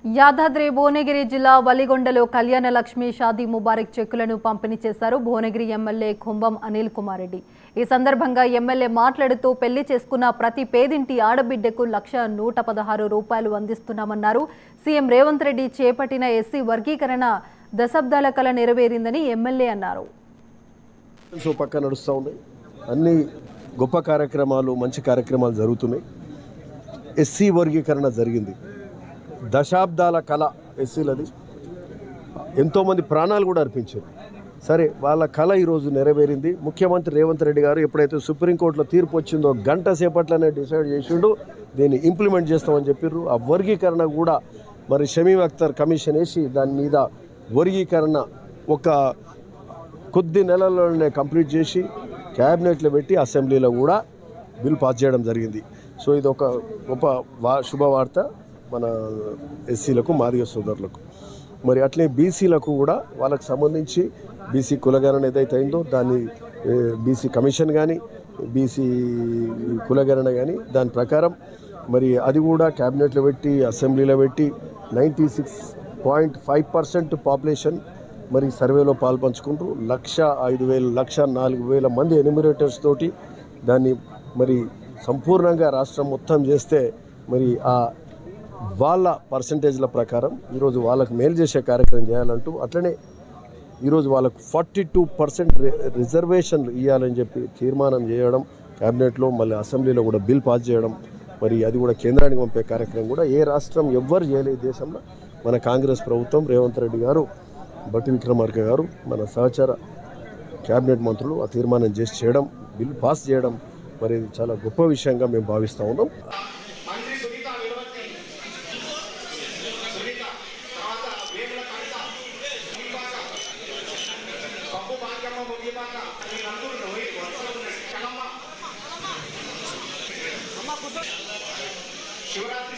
యాదాద్రి భువనగిరి జిల్లా వలిగొండలో కళ్యాణ లక్ష్మి షాదీ ముబారక్ చెక్కులను పంపిణీ చేశారు భువనగిరి ఎమ్మెల్యే కుంభం అనిల్ కుమార్ రెడ్డి। ఈ సందర్భంగా ఎమ్మెల్యే మాట్లాడుతూ పెళ్లి చేసుకున్న ప్రతి పేదింటి ఆడబిడ్డకు ₹1,116 అందిస్తున్నామన్నారు। సీఎం రేవంత్ రెడ్డి చేపట్టిన ఎస్సీ వర్గీకరణ దశాబ్దాల కల నెరవేరిందని ఎమ్మెల్యే అన్నారు। అన్ని గొప్ప కార్యక్రమాలు మంచి కార్యక్రమాలు జరుగుతున్నాయి। ఎస్సీ వర్గీకరణ జరిగింది, దశాబ్దాల కళ ఎస్సీలది, ఎంతోమంది ప్రాణాలు కూడా అర్పించారు। సరే, వాళ్ళ కళ ఈరోజు నెరవేరింది। ముఖ్యమంత్రి రేవంత్ రెడ్డి గారు ఎప్పుడైతే సుప్రీంకోర్టులో తీర్పు వచ్చిందో గంట సేపట్లోనే డిసైడ్ చేసిండు, దీన్ని ఇంప్లిమెంట్ చేస్తామని చెప్పారు। ఆ వర్గీకరణ కూడా మరి షమీమ్ అఖ్తర్ కమిషన్ వేసి దాని మీద వర్గీకరణ ఒక కొద్ది నెలల్లోనే కంప్లీట్ చేసి క్యాబినెట్లో పెట్టి అసెంబ్లీలో కూడా బిల్ పాస్ చేయడం జరిగింది। సో ఇది ఒక గొప్ప శుభవార్త మన ఎస్సీలకు మాదిగ సోదరులకు। మరి అట్లే బీసీలకు కూడా వాళ్ళకు సంబంధించి బీసీ కులగణన ఏదైతే అయిందో దాన్ని బీసీ కమిషన్ కానీ బీసీ కులగణన కానీ దాని ప్రకారం మరి అది కూడా క్యాబినెట్లో పెట్టి అసెంబ్లీలో పెట్టి 96.5% పాపులేషన్ మరి సర్వేలో పాల్పంచుకుంటూ 1,05,000 1,04,000 మంది ఎన్యూమరేటర్స్ తోటి దాన్ని మరి సంపూర్ణంగా రాష్ట్రం మొత్తం చేస్తే మరి ఆ వాళ్ళ పర్సంటేజ్ల ప్రకారం ఈరోజు వాళ్ళకు మేలు చేసే కార్యక్రమం చేయాలంటూ అట్లనే ఈరోజు వాళ్ళకు 42% రిజర్వేషన్లు ఇవ్వాలని చెప్పి తీర్మానం చేయడం క్యాబినెట్లో, మళ్ళీ అసెంబ్లీలో కూడా బిల్ పాస్ చేయడం, మరి అది కూడా కేంద్రానికి పంపే కార్యక్రమం కూడా ఏ రాష్ట్రం ఎవ్వరు చేయలేదు దేశంలో। మన కాంగ్రెస్ ప్రభుత్వం, రేవంత్ రెడ్డి గారు, బట్టి విక్రమార్క గారు, మన సహచర క్యాబినెట్ మంత్రులు ఆ తీర్మానం చేసి చేయడం, బిల్ పాస్ చేయడం మరి ఇది చాలా గొప్ప విషయంగా మేము భావిస్తూ ఉన్నాం। శివరాత్రి